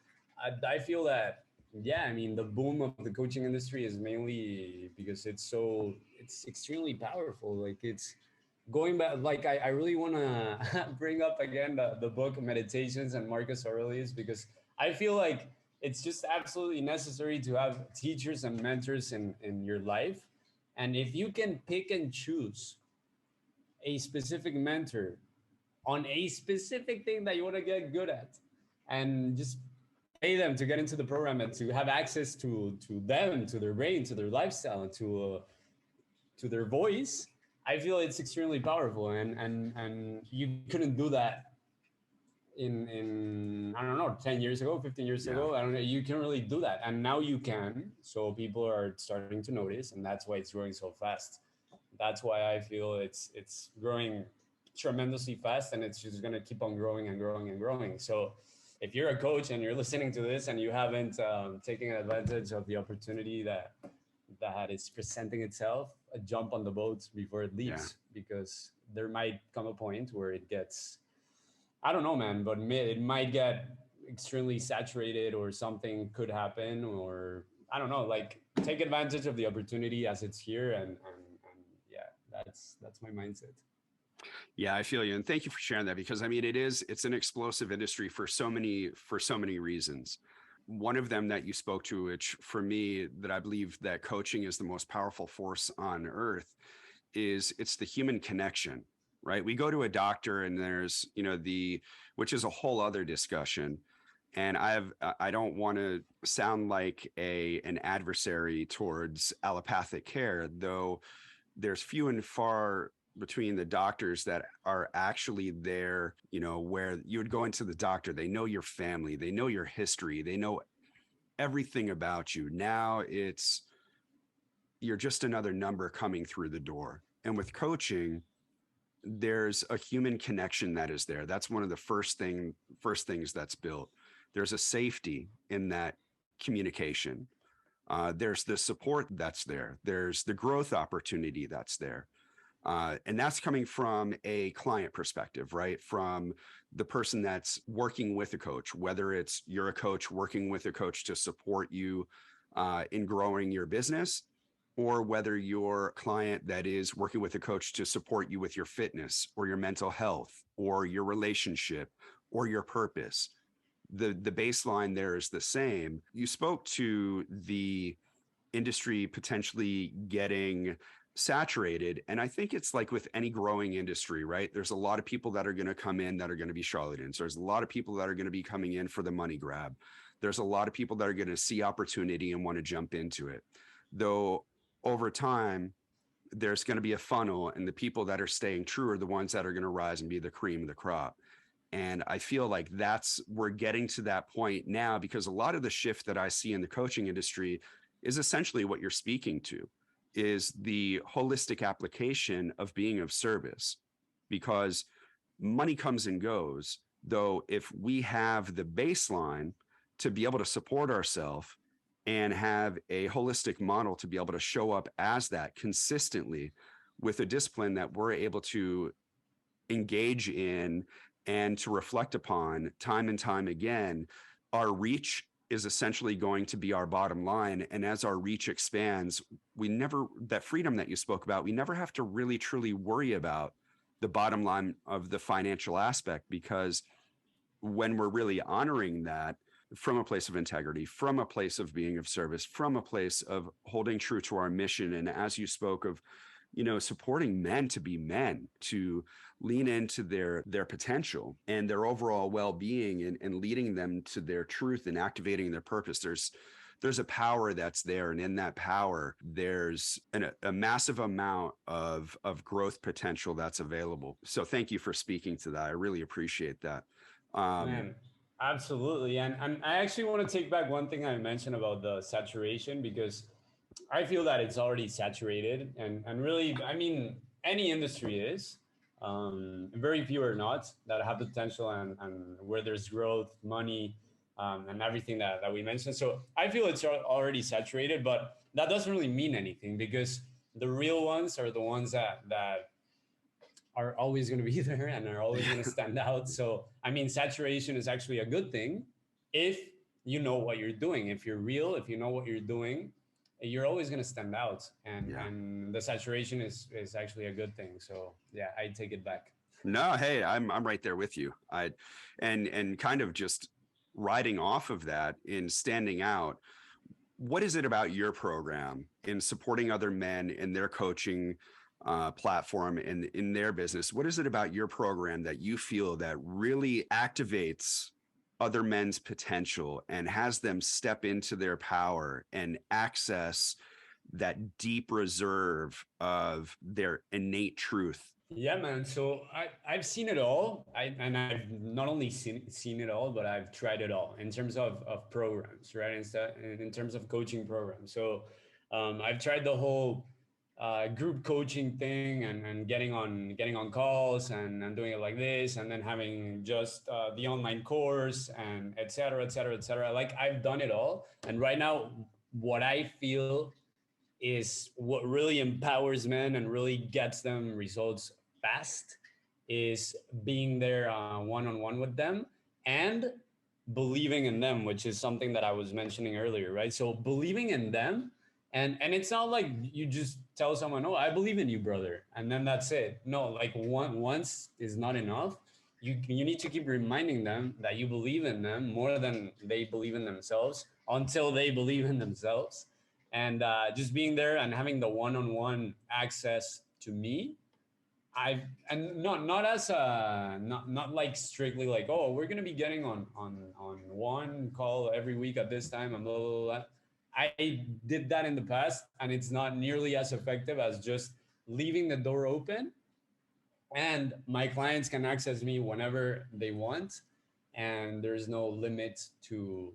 I feel that, yeah, I mean, the boom of the coaching industry is mainly because it's extremely powerful. Like it's going back, like I really want to bring up again the book Meditations and Marcus Aurelius, because I feel like it's just absolutely necessary to have teachers and mentors in your life. And if you can pick and choose a specific mentor on a specific thing that you want to get good at, and just pay them to get into the program and to have access to them, to their brain, to their lifestyle, to their voice, I feel it's extremely powerful. And you couldn't do that in I don't know, 10 years ago, 15 years Yeah. ago. I don't know, you can really do that, and now you can. So people are starting to notice, and that's why it's growing so fast. That's why I feel it's growing tremendously fast, and it's just going to keep on growing and growing and growing. So if you're a coach and you're listening to this and you haven't taken advantage of the opportunity that is presenting itself, jump on the boat before it Yeah. leaves, because there might come a point where it gets, I don't know, man, but it might get extremely saturated, or something could happen, or I don't know. Like take advantage of the opportunity as it's here, and yeah, that's my mindset. Yeah, I feel you. And thank you for sharing that, because I mean, it's an explosive industry for so many reasons. one of them that you spoke to, which for me, that I believe that coaching is the most powerful force on earth, is it's the human connection, right? We go to a doctor and there's, which is a whole other discussion. And I don't want to sound like an adversary towards allopathic care, though there's few and far between the doctors that are actually there, where you would go into the doctor, they know your family, they know your history, they know everything about you. Now you're just another number coming through the door. And with coaching, there's a human connection that is there. That's one of the first things that's built. There's a safety in that communication. There's the support that's there. There's the growth opportunity that's there. And that's coming from a client perspective, right? From the person that's working with a coach, whether it's you're a coach working with a coach to support you in growing your business, or whether you're a client that is working with a coach to support you with your fitness or your mental health or your relationship or your purpose. The baseline there is the same. You spoke to the industry potentially getting saturated. And I think it's like with any growing industry, right? There's a lot of people that are going to come in that are going to be charlatans. There's a lot of people that are going to be coming in for the money grab. There's a lot of people that are going to see opportunity and want to jump into it. Though over time, there's going to be a funnel, and the people that are staying true are the ones that are going to rise and be the cream of the crop. And I feel like we're getting to that point now, because a lot of the shift that I see in the coaching industry is essentially what you're speaking to, is the holistic application of being of service, because money comes and goes. Though if we have the baseline to be able to support ourselves and have a holistic model to be able to show up as that consistently with a discipline that we're able to engage in and to reflect upon time and time again, our reach is essentially going to be our bottom line. And as our reach expands, that freedom that you spoke about, we never have to really truly worry about the bottom line of the financial aspect, because when we're really honoring that from a place of integrity, from a place of being of service, from a place of holding true to our mission. And as you spoke of, supporting men to be men, to lean into their potential and their overall well-being, and leading them to their truth and activating their purpose. There's a power that's there. And in that power, there's a massive amount of growth potential that's available. So thank you for speaking to that. I really appreciate that. Man, absolutely. And I actually want to take back one thing I mentioned about the saturation, because I feel that it's already saturated, and really, I mean, any industry is. Very few are not that have the potential, and where there's growth, money, and everything that we mentioned. So I feel it's already saturated, but that doesn't really mean anything, because the real ones are the ones that are always going to be there and are always going to stand out. So, I mean, saturation is actually a good thing if you know what you're doing. If you're real, if you know what you're doing, you're always going to stand out. And the saturation is actually a good thing. So, yeah, I take it back. No, hey, I'm right there with you. And kind of just riding off of that in standing out. What is it about your program in supporting other men in their coaching platform and in their business? What is it about your program that you feel that really activates other men's potential and has them step into their power and access that deep reserve of their innate truth? Yeah, man. So I've seen it all. I've not only seen it all, but I've tried it all in terms of programs, right? In terms of coaching programs. So I've tried the whole group coaching thing, and getting on calls, and doing it like this, and then having just the online course, and et cetera, et cetera, et cetera. Like, I've done it all. And right now, what I feel is what really empowers men and really gets them results fast is being there one-on-one with them, and believing in them, which is something that I was mentioning earlier, right? So believing in them, and it's not like you just tell someone, "Oh, I believe in you, brother," and then that's it. No, like once is not enough. you need to keep reminding them that you believe in them more than they believe in themselves until they believe in themselves. And just being there and having the one-on-one access to me, I've and not as a not like strictly like, oh, we're gonna be getting on one call every week at this time and blah blah blah. I did that in the past, and it's not nearly as effective as just leaving the door open, and my clients can access me whenever they want, and there's no limit to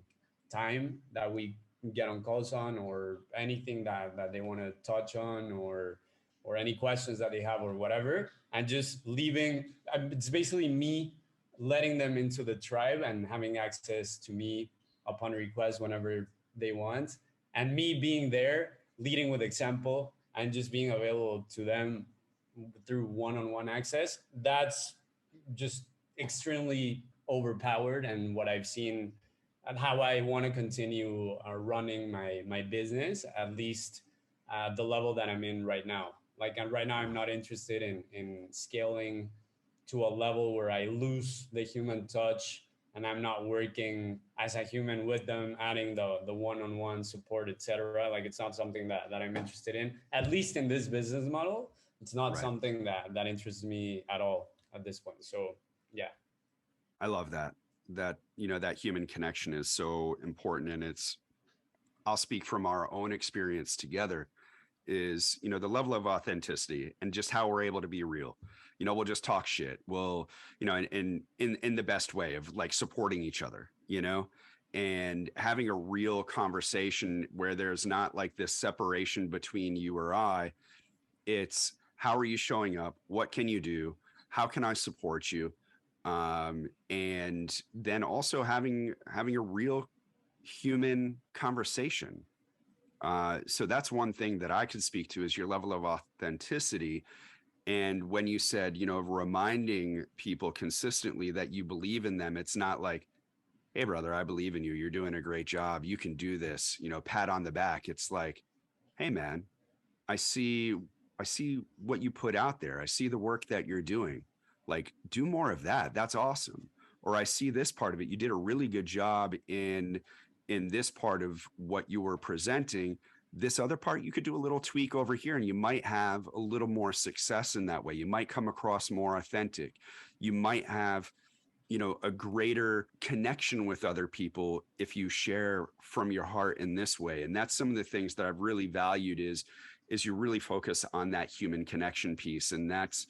time that we get on calls on, or anything that they want to touch on, or any questions that they have or whatever, and just leaving. It's basically me letting them into the tribe and having access to me upon request whenever they want, and me being there leading with example and just being available to them through one-on-one access. That's just extremely overpowered, and what I've seen and how I want to continue running my business, at least the level that I'm in right now. Like, and right now I'm not interested in scaling to a level where I lose the human touch and I'm not working as a human with them, adding the one-on-one support, etc. Like, it's not something that I'm interested in, at least in this business model. It's not Right. something that interests me at all at this point. So yeah. I love that. That, that human connection is so important. And I'll speak from our own experience together is, the level of authenticity and just how we're able to be real. We'll just talk shit. We'll, in the best way of like supporting each other, and having a real conversation where there's not like this separation between you or I. It's how are you showing up? What can you do? How can I support you? And then also having a real human conversation. So that's one thing that I could speak to is your level of authenticity. And when you said, reminding people consistently that you believe in them, it's not like, hey, brother, I believe in you. You're doing a great job. You can do this, pat on the back. It's like, hey, man, I see what you put out there. I see the work that you're doing. Like, do more of that. That's awesome. Or I see this part of it. You did a really good job in this part of what you were presenting. This other part, you could do a little tweak over here and you might have a little more success in that way. You might come across more authentic. You might have, a greater connection with other people if you share from your heart in this way. And that's some of the things that I've really valued is you really focus on that human connection piece. And that's,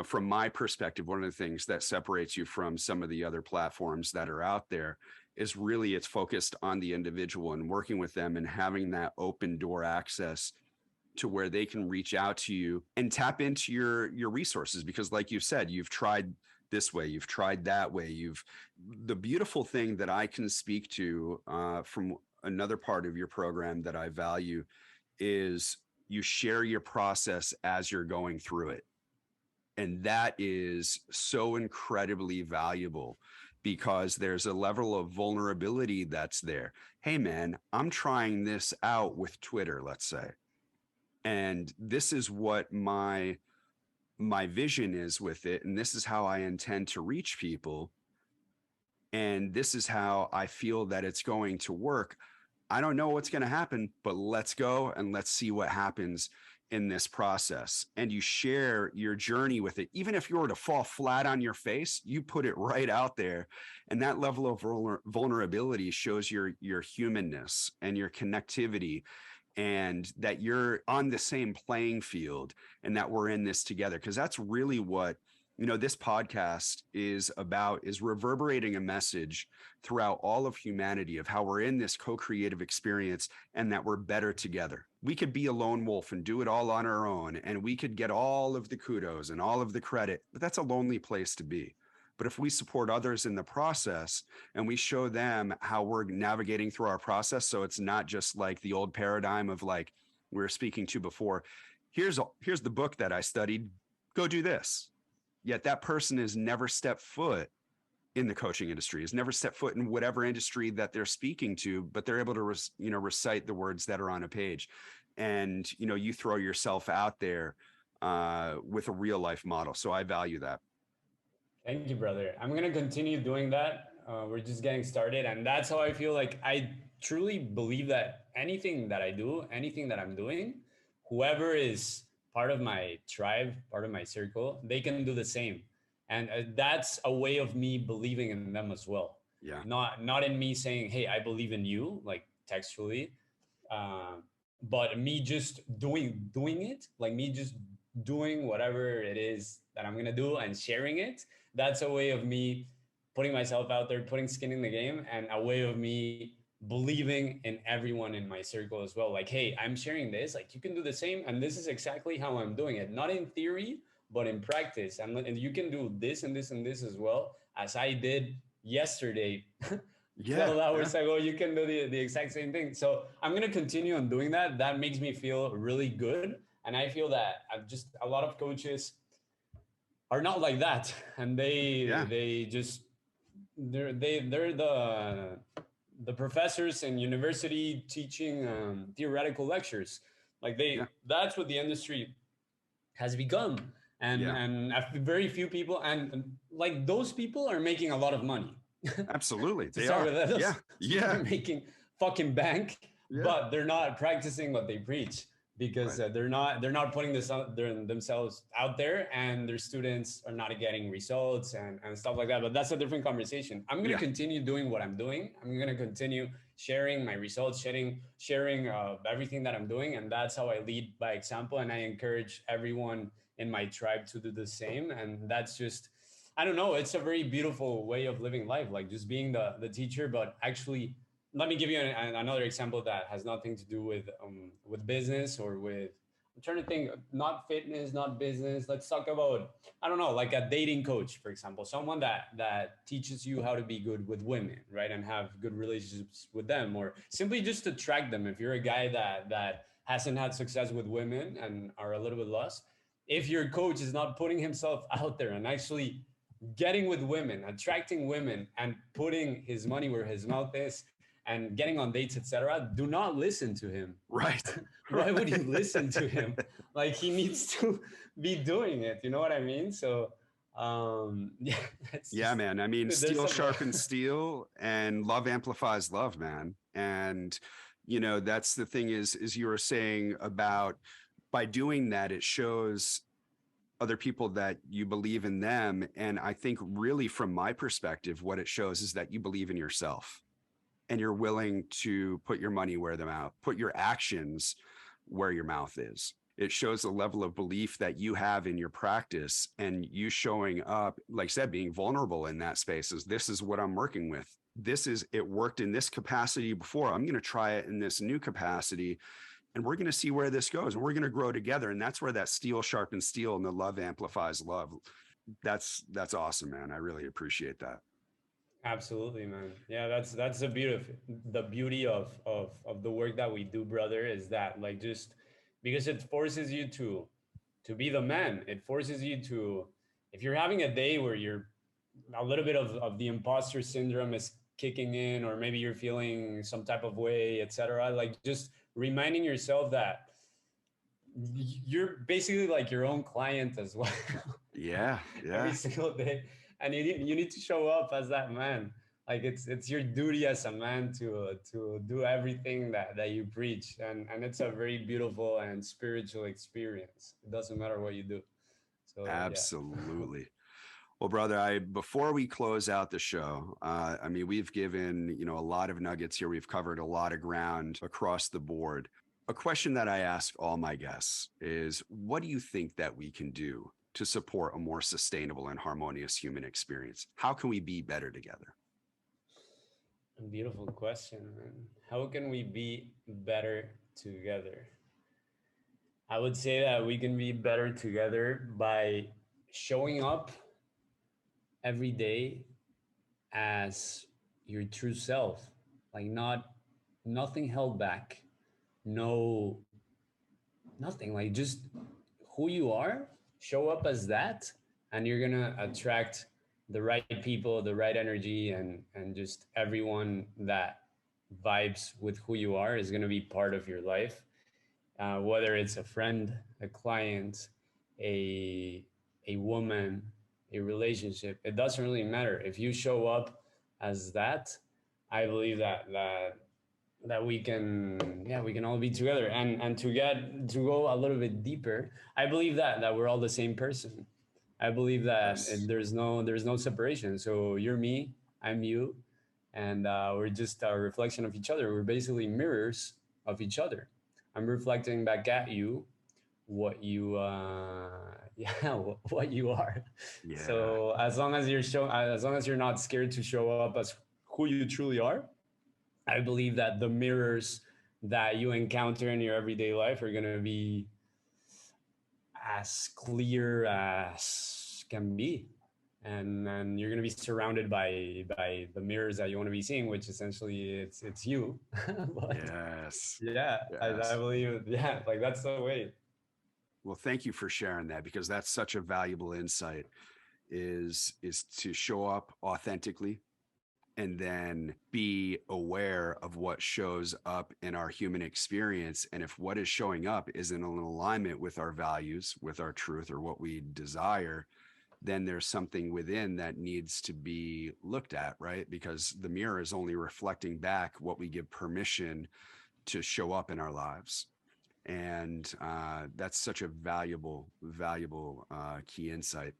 from my perspective, one of the things that separates you from some of the other platforms that are out there is really it's focused on the individual and working with them and having that open door access to where they can reach out to you and tap into your resources. Because like you said, you've tried this way, you've tried that way. The beautiful thing that I can speak to from another part of your program that I value is you share your process as you're going through it. And that is so incredibly valuable because there's a level of vulnerability that's there. Hey, man, I'm trying this out with Twitter, let's say. And this is what my vision is with it. And this is how I intend to reach people. And this is how I feel that it's going to work. I don't know what's going to happen, but let's go and let's see what happens in this process. And you share your journey with it. Even if you were to fall flat on your face, you put it right out there. And that level of vulnerability shows your humanness and your connectivity, and that you're on the same playing field and that we're in this together. Because that's really what this podcast is about, is reverberating a message throughout all of humanity of how we're in this co-creative experience and that we're better together. We could be a lone wolf and do it all on our own, and we could get all of the kudos and all of the credit, but that's a lonely place to be. But if we support others in the process and we show them how we're navigating through our process, so it's not just like the old paradigm of like we were speaking to before, here's the book that I studied, go do this. Yet that person has never stepped foot in the coaching industry, has never stepped foot in whatever industry that they're speaking to, but they're able to recite the words that are on a page. And you throw yourself out there with a real life model. So I value that. Thank you, brother. I'm gonna continue doing that. We're just getting started, and that's how I feel. Like I truly believe that anything that I do, anything that I'm doing, whoever is part of my tribe, part of my circle, they can do the same, and that's a way of me believing in them as well. Yeah. Not in me saying, "Hey, I believe in you," like textually, uh, but me just doing it, like me just doing whatever it is that I'm gonna do and sharing it. That's a way of me putting myself out there, putting skin in the game, and a way of me believing in everyone in my circle as well. Like, hey, I'm sharing this, like you can do the same, and this is exactly how I'm doing it, not in theory but in practice. And you can do this and this and this as well as I did yesterday. Yeah. 12 Yeah. hours ago, you can do the exact same thing. So I'm going to continue on doing that. That makes me feel really good. And I feel that I've just a lot of coaches are not like that. And Yeah. they just they're the professors in university teaching theoretical lectures. Like Yeah. that's what the industry has become. Yeah. And very few people, and like those people are making a lot of money. Absolutely. To They start are. with, those Yeah. people Yeah. are making fucking bank, Yeah. but they're not practicing what they preach because Right. they're not putting themselves out there, and their students are not getting results and stuff like that. But that's a different conversation. I'm going to Yeah. continue doing what I'm doing. I'm going to continue sharing my results, sharing everything that I'm doing, and that's how I lead by example. And I encourage everyone in my tribe to do the same. And that's just, I don't know, it's a very beautiful way of living life, like just being the teacher, but actually, let me give you another example that has nothing to do with business or with. I'm trying to think, not fitness, not business. Let's talk about, I don't know, like a dating coach, for example, someone that teaches you how to be good with women, right, and have good relationships with them, or simply just attract them. If you're a guy that hasn't had success with women and are a little bit lost, if your coach is not putting himself out there and actually getting with women, attracting women, and putting his money where his mouth is, and getting on dates, etc., do not listen to him. Right. Why would you Right. listen to him? Like he needs to be doing it. You know what I mean? So, yeah, that's Yeah, just man. I mean, there's steel some. sharpens steel and love amplifies love, man. And that's the thing is you were saying about by doing that, it shows other people that you believe in them. And I think really from my perspective, what it shows is that you believe in yourself and you're willing to put your money where the mouth, put your actions where your mouth is. It shows the level of belief that you have in your practice and you showing up, like I said, being vulnerable in that space is this is what I'm working with. It worked in this capacity before. I'm going to try it in this new capacity and we're going to see where this goes and we're going to grow together. And that's where that steel sharpens steel and the love amplifies love. That's awesome, man. I really appreciate that. Absolutely, man. Yeah, that's the beauty of the work that we do, brother, is that like just because it forces you to be the man. It forces you to, if you're having a day where you're a little bit of the imposter syndrome is kicking in, or maybe you're feeling some type of way, etc., like just reminding yourself that you're basically like your own client as well. Yeah. Every Yeah. single day, and you need to show up as that man. Like it's your duty as a man to do everything that you preach, and it's a very beautiful and spiritual experience. It doesn't matter what you do. So yeah. Absolutely. Well, brother, before we close out the show, I mean, we've given a lot of nuggets here. We've covered a lot of ground across the board. A question that I ask all my guests is, what do you think that we can do to support a more sustainable and harmonious human experience? How can we be better together? A beautiful question, man. How can we be better together? I would say that we can be better together by showing up every day as your true self, like nothing held back, no nothing, like just who you are. Show up as that, and you're gonna attract the right people, the right energy, and just everyone that vibes with who you are is gonna be part of your life, whether it's a friend, a client, a a woman, a relationship, it doesn't really matter if you show up as that. I believe that we can, yeah, we can all be together. And to go a little bit deeper, I believe that we're all the same person. I believe that Yes. there's no separation. So you're me, I'm you, and we're just a reflection of each other. We're basically mirrors of each other. I'm reflecting back at you what you yeah, what you are. Yeah. So as long as you're not scared to show up as who you truly are, I believe that the mirrors that you encounter in your everyday life are going to be as clear as can be. And you're going to be surrounded by the mirrors that you want to be seeing, which essentially it's you. But Yes. yeah, I Yes. believe, yeah, like that's the way. Well, thank you for sharing that, because that's such a valuable insight, is to show up authentically and then be aware of what shows up in our human experience. And if what is showing up isn't in alignment with our values, with our truth, or what we desire, then there's something within that needs to be looked at, right? Because the mirror is only reflecting back what we give permission to show up in our lives. And that's such a valuable key insight.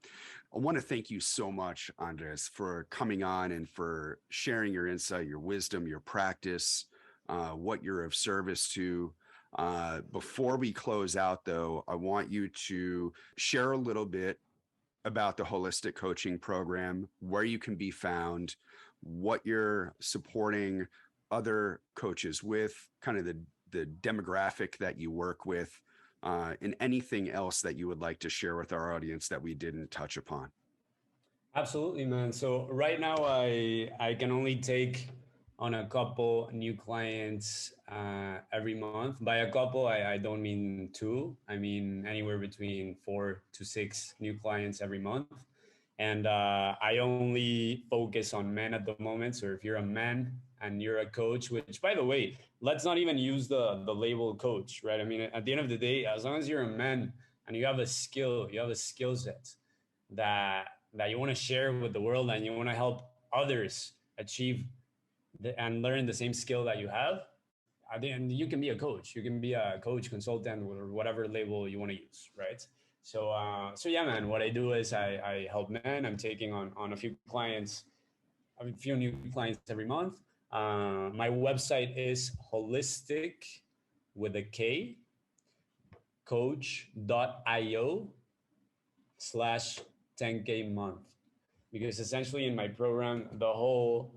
I want to thank you so much, Andres, for coming on and for sharing your insight, your wisdom, your practice, what you're of service to. Before we close out, though, I want you to share a little bit about the Holistic Coaching Program, where you can be found, what you're supporting other coaches with, kind of the demographic that you work with, and anything else that you would like to share with our audience that we didn't touch upon. Absolutely, man. So right now, I can only take on a couple new clients every month. By a couple, I don't mean two. I mean anywhere between 4 to 6 new clients every month. And I only focus on men at the moment. So if you're a man and you're a coach, which by the way, let's not even use the label coach, right? I mean, at the end of the day, as long as you're a man and you have a skill, you have a skill set that you want to share with the world, and you want to help others achieve and learn the same skill that you have, and you can be a coach. You can be a coach, consultant, or whatever label you want to use, right? So yeah, man. What I do is I help men. I'm taking on a few clients, a few new clients every month. My website is holistic with a K coach.io/10K month, because essentially in my program, the whole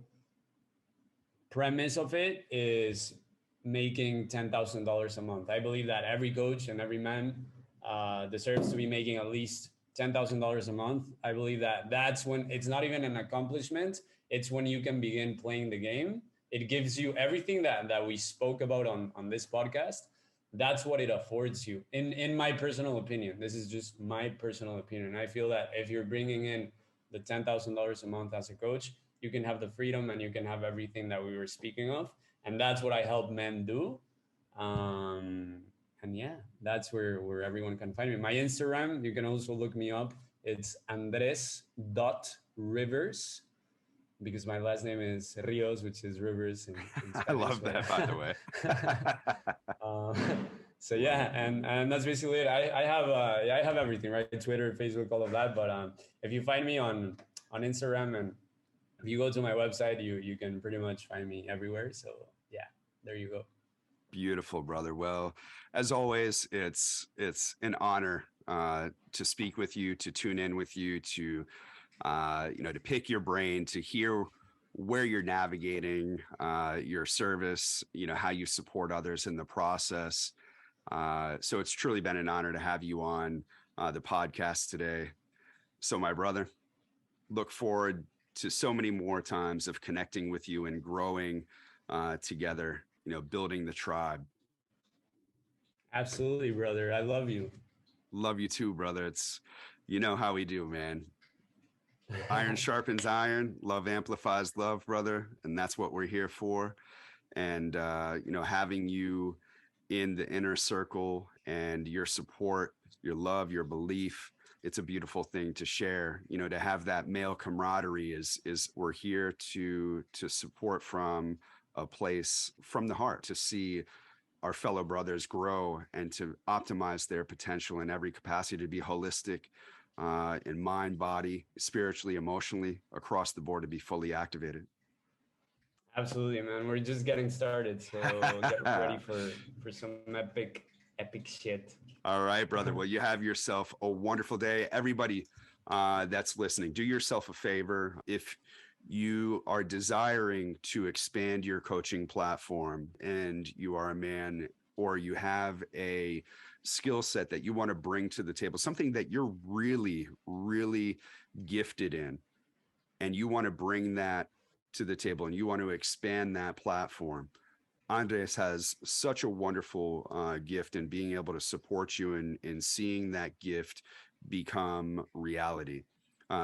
premise of it is making $10,000 a month. I believe that every coach and every man deserves to be making at least $10,000 a month. I believe that that's when it's not even an accomplishment. It's when you can begin playing the game. It gives you everything that we spoke about on this podcast. That's what it affords you. In my personal opinion, this is just my personal opinion. I feel that if you're bringing in the $10,000 a month as a coach, you can have the freedom and you can have everything that we were speaking of. And that's what I help men do. Um, and yeah, that's where everyone can find me. My Instagram, you can also look me up. It's andres.rivers, because my last name is Rios, which is rivers in I Spanish. love So, that, by the way. uh, so Love yeah, it. and that's basically it. I have everything, right? Twitter, Facebook, all of that. But if you find me on Instagram, and if you go to my website, you can pretty much find me everywhere. So yeah, there you go. Beautiful, brother. Well, as always, it's an honor to speak with you, to tune in with you, to to pick your brain, to hear where you're navigating your service, how you support others in the process. So it's truly been an honor to have you on the podcast today. So, my brother, look forward to so many more times of connecting with you and growing together, building the tribe. Absolutely, brother. I love you. Love you too, brother. How we do, man. Iron sharpens iron, love amplifies love, brother. And that's what we're here for. And, having you in the inner circle and your support, your love, your belief, it's a beautiful thing to share, to have that male camaraderie is we're here to support from a place from the heart, to see our fellow brothers grow and to optimize their potential in every capacity, to be holistic in mind, body, spiritually, emotionally, across the board, to be fully activated. Absolutely, man. We're just getting started, so get ready for some epic shit. All right, brother. Well, you have yourself a wonderful day. Everybody that's listening, do yourself a favor. If you are desiring to expand your coaching platform and you are a man, or you have a skill set that you want to bring to the table, something that you're really, really gifted in, and you want to bring that to the table and you want to expand that platform, Andres has such a wonderful gift in being able to support you in seeing that gift become reality.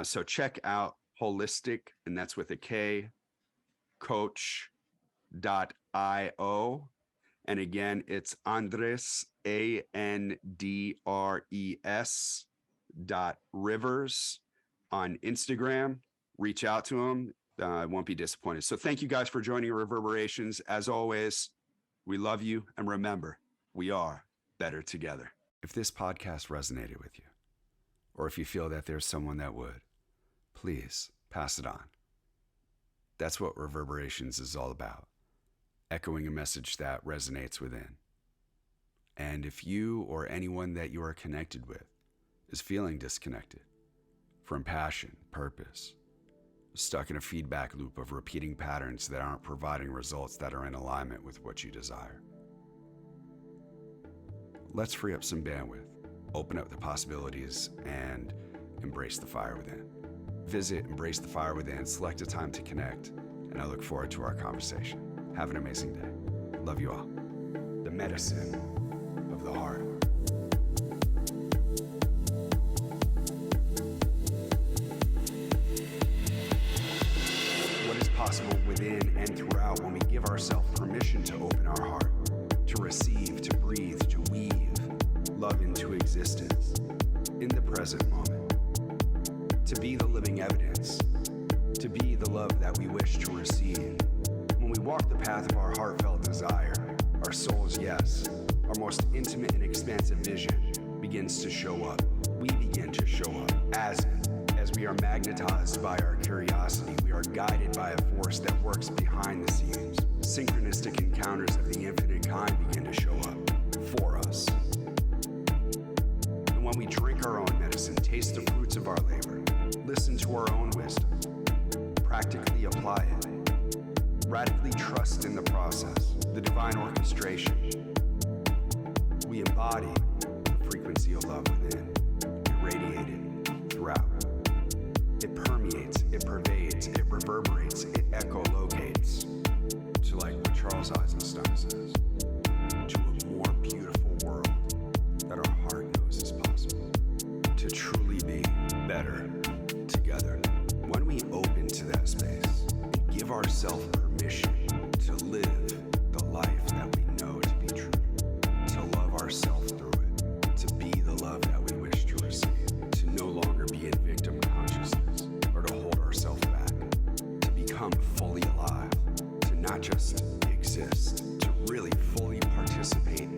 So check out Holistik, and that's with a K, coach.io. And again, it's Andres, ANDRES.rivers on Instagram. Reach out to him. I won't be disappointed. So thank you guys for joining Reverberations. As always, we love you. And remember, we are better together. If this podcast resonated with you, or if you feel that there's someone that would, please pass it on. That's what Reverberations is all about. Echoing a message that resonates within. And if you or anyone that you are connected with is feeling disconnected from passion, purpose, stuck in a feedback loop of repeating patterns that aren't providing results that are in alignment with what you desire, let's free up some bandwidth, open up the possibilities, and embrace the fire within. Visit Embrace the Fire Within, select a time to connect, and I look forward to our conversation. Have an amazing day. Love you all. The medicine of the heart. What is possible within and throughout when we give ourselves permission to open our heart, to receive, to breathe, to weave love into existence in the present moment, to be the living evidence, to be the love that we wish to receive. When we walk the path of our heartfelt desire, our soul's yes, our most intimate and expansive vision begins to show up. We begin to show up as we are magnetized by our curiosity. We are guided by a force that works behind the scenes. Synchronistic encounters of the infinite kind begin to show up for us. And when we drink our own medicine, taste the fruits of our labor, listen to our own wisdom, practically apply it, radically trust in the process, the divine orchestration, we embody the frequency of love within, irradiated throughout. It permeates, it pervades, it reverberates, it echolocates to, like what Charles Eisenstein says, to a more beautiful world that our heart knows is possible, to truly be better together. When we open to that space and give ourselves permission to live the life that we know to be true, to love ourselves through it, to be the love that we wish to receive, to no longer be in victim consciousness or to hold ourselves back, to become fully alive, to not just exist, to really fully participate